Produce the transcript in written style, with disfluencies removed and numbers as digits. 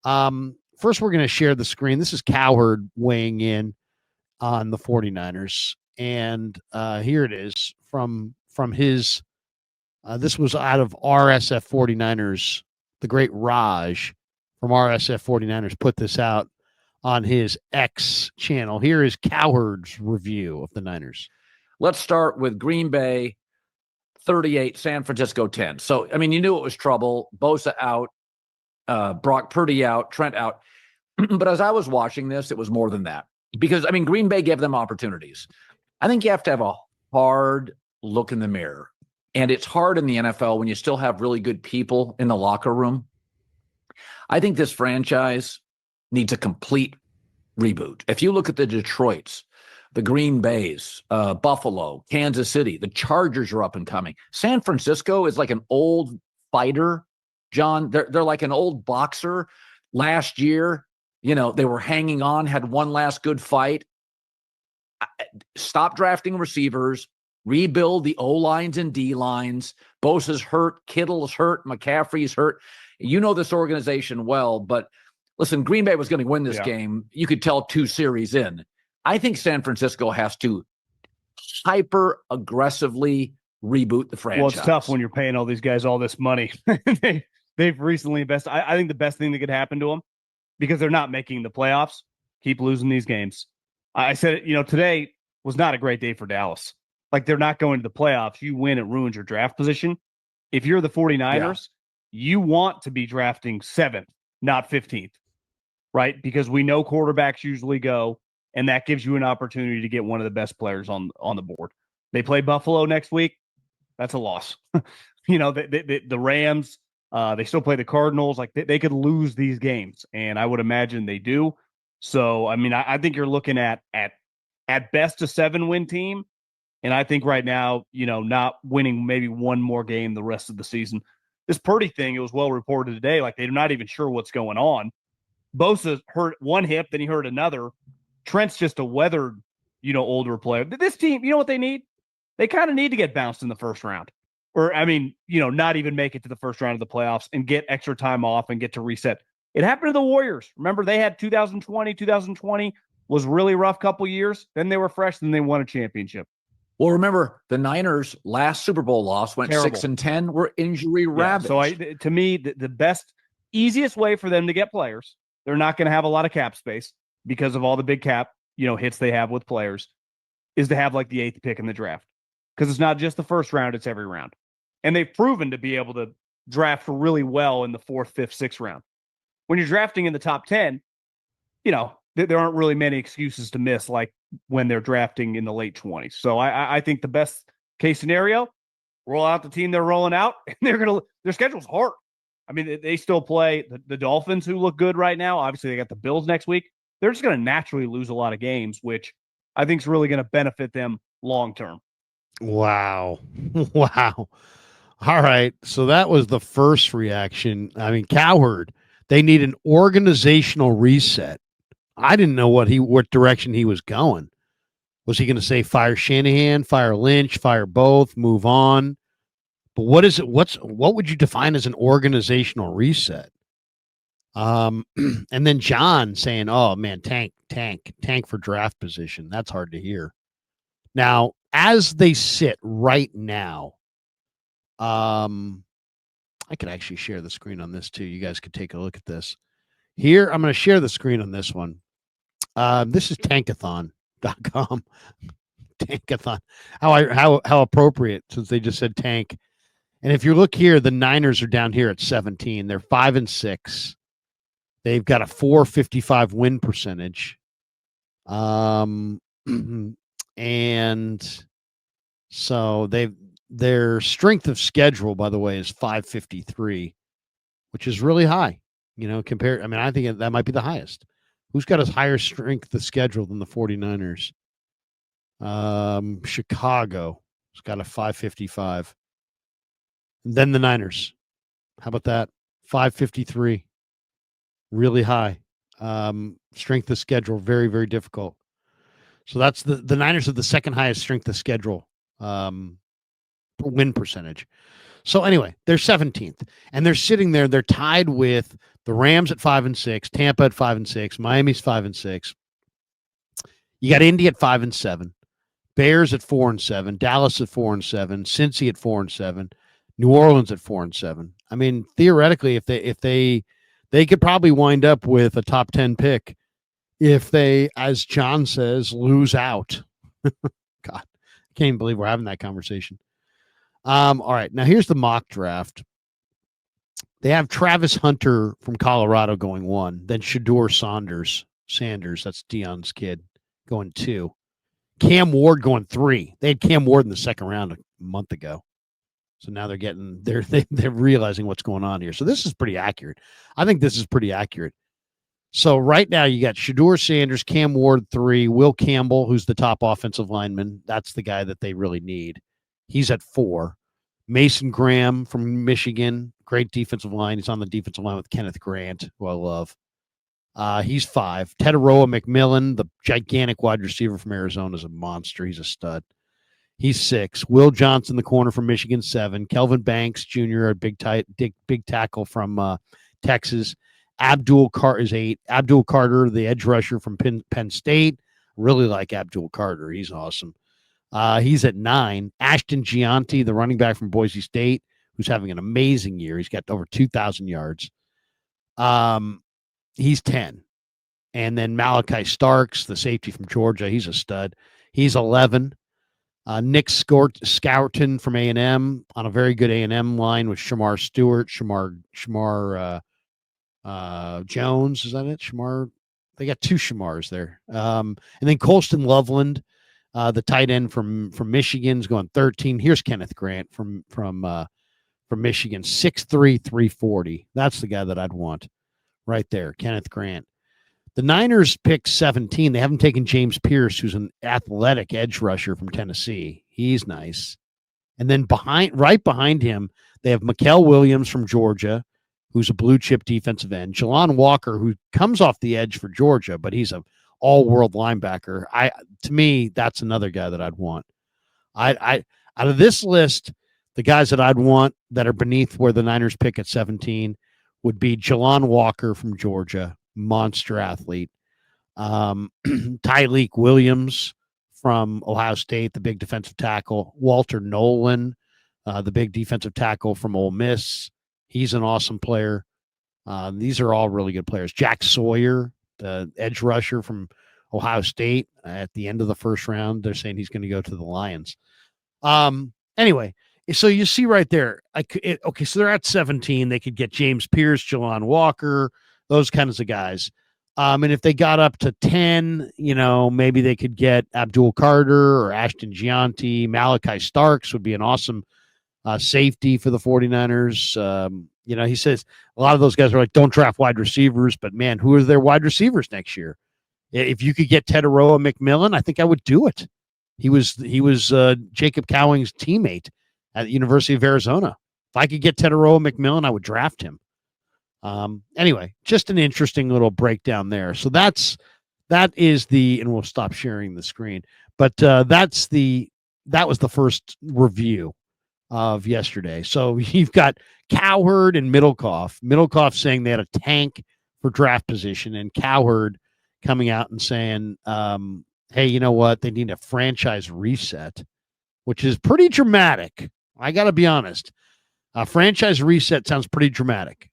First, we're going to share the screen. This is Cowherd weighing in on the 49ers. And here it is from his, this was out of RSF 49ers, the great Raj from RSF 49ers put this out on his X channel. Here is Cowherd's review of the Niners. Let's start with Green Bay 38, San Francisco 10. So, I mean, you knew it was trouble. Bosa out, Brock Purdy out, Trent out. But as I was watching this, it was more than that. Because, I mean, Green Bay gave them opportunities. I think you have to have a hard look in the mirror. And it's hard in the NFL when you still have really good people in the locker room. I think this franchise needs a complete reboot. If you look at the Detroits, the Green Bays, Buffalo, Kansas City, the Chargers are up and coming. San Francisco is like an old fighter, John. They're like an old boxer. Last year, you know, they were hanging on, had one last good fight. Stop drafting receivers, rebuild the O-lines and D-lines. Bosa's hurt, Kittle's hurt, McCaffrey's hurt. You know this organization well, but listen, Green Bay was going to win this game. You could tell 2 series in. I think San Francisco has to hyper aggressively reboot the franchise. Well, it's tough when you're paying all these guys all this money. They've recently invested. I think the best thing that could happen to them, because they're not making the playoffs, keep losing these games. I said, you know, today was not a great day for Dallas. Like, they're not going to the playoffs. You win, it ruins your draft position. If you're the 49ers, you want to be drafting 7th, not 15th, right? Because we know quarterbacks usually go, and that gives you an opportunity to get one of the best players on the board. They play Buffalo next week. That's a loss. You know, the Rams, they still play the Cardinals. Like, they could lose these games, and I would imagine they do. So, I mean, I think you're looking at best a 7-win team. And I think right now, you know, not winning maybe one more game the rest of the season. This Purdy thing, it was well reported today. Like, they're not even sure what's going on. Bosa hurt one hip, then he hurt another. Trent's just a weathered, you know, older player. This team, you know what they need? They kind of need to get bounced in the first round. Or, I mean, you know, not even make it to the first round of the playoffs and get extra time off and get to reset. It happened to the Warriors. Remember, they had 2020 was really rough couple years. Then they were fresh, then they won a championship. Well, remember, the Niners' last Super Bowl loss went Terrible. 6-10, were injury ravaged. So, to me, the best, easiest way for them to get players, they're not going to have a lot of cap space because of all the big cap, you know, hits they have with players, is to have like the 8th pick in the draft. Because it's not just the first round, it's every round. And they've proven to be able to draft really well in the 4th, 5th, 6th round. When you're drafting in the top 10, you know, there aren't really many excuses to miss like when they're drafting in the late 20s. So I think the best case scenario, roll out the team they're rolling out, and their schedule's hard. I mean, they still play the Dolphins, who look good right now. Obviously, they got the Bills next week. They're just going to naturally lose a lot of games, which I think is really going to benefit them long term. Wow. Wow. All right. So that was the first reaction. I mean, Cowherd, they need an organizational reset. I didn't know what direction he was going. Was he going to say fire Shanahan, fire Lynch, fire both, move on? But what is it? What would you define as an organizational reset? And then John saying, "Oh man, tank for draft position." That's hard to hear. Now, as they sit right now, I could actually share the screen on this too. You guys could take a look at this. Here, I'm going to share the screen on this one. This is tankathon.com. Tankathon. How appropriate, since they just said tank. And if you look here, the Niners are down here at 17. They're 5-6. They've got a 455 win percentage. And so their strength of schedule, by the way, is 553, which is really high. You know, compared, I mean, I think that might be the highest. Who's got a higher strength of schedule than the 49ers? Chicago has got a 555. And then the Niners. How about that? 553. Really high. Strength of schedule, very, very difficult. So that's the Niners have the second highest strength of schedule win percentage. So anyway, they're 17th, and they're sitting there. They're tied with the Rams at 5-6, Tampa at 5-6, Miami's 5-6. You got Indy at 5-7, Bears at 4-7, Dallas at 4-7, Cincy at 4-7, New Orleans at 4-7. I mean, theoretically, if they could probably wind up with a top 10 pick if they, as John says, lose out. God, I can't even believe we're having that conversation. All right, now here's the mock draft. They have Travis Hunter from Colorado going 1, then Shador Sanders, that's Dion's kid, going 2. Cam Ward going 3. They had Cam Ward in the second round a month ago. So now they're realizing what's going on here. So this is pretty accurate. I think this is pretty accurate. So right now you got Shador Sanders, Cam Ward 3, Will Campbell, who's the top offensive lineman. That's the guy that they really need. He's at 4. Mason Graham from Michigan, great defensive line. He's on the defensive line with Kenneth Grant, who I love. He's 5. Teteroa McMillan, the gigantic wide receiver from Arizona, is a monster. He's a stud. He's 6. Will Johnson, the corner from Michigan, 7. Kelvin Banks Jr., a big tackle from Texas. Abdul Carter is 8. Abdul Carter, the edge rusher from Penn State. Really like Abdul Carter. He's awesome. He's at 9. Ashton Gianti, the running back from Boise State, who's having an amazing year. He's got over 2,000 yards. He's 10. And then Malachi Starks, the safety from Georgia, he's a stud. He's 11. Nick Scouton from A&M on a very good A&M line with Shamar Stewart, Shamar Jones. Is that it? Shamar. They got 2 Shamars there. And then Colston Loveland, the tight end from Michigan, is going 13. Here's Kenneth Grant from Michigan, 6'3", 340. That's the guy that I'd want right there, Kenneth Grant. The Niners picked 17. They haven't taken James Pierce, who's an athletic edge rusher from Tennessee. He's nice. And then right behind him, they have Mikael Williams from Georgia, who's a blue chip defensive end. Jelon Walker, who comes off the edge for Georgia, but he's a all-world linebacker. To me, that's another guy that I'd want. I out of this list, the guys that I'd want that are beneath where the Niners pick at 17 would be Jelon Walker from Georgia, monster athlete. Tyleek Williams from Ohio State, the big defensive tackle. Walter Nolan, the big defensive tackle from Ole Miss. He's an awesome player. These are all really good players. Jack Sawyer, the edge rusher from Ohio State, at the end of the first round, they're saying he's going to go to the Lions. Anyway, so you see right there, okay, so they're at 17. They could get James Pierce, Jelon Walker, those kinds of guys. And if they got up to 10, maybe they could get Abdul Carter or Ashton Gianti. Malachi Starks would be an awesome safety for the 49ers. He says a lot of those guys are like, don't draft wide receivers, but man, who are their wide receivers next year? If you could get Teteroa McMillan, I think I would do it. He was Jacob Cowing's teammate at the University of Arizona. If I could get Teteroa McMillan, I would draft him. Anyway, just an interesting little breakdown there. So that is and we'll stop sharing the screen, but that was the first review of yesterday. So you've got Cowherd and Middlecoff saying they had a tank for draft position, and Cowherd coming out and saying, hey, you know what? They need a franchise reset, which is pretty dramatic. I got to be honest. A franchise reset sounds pretty dramatic.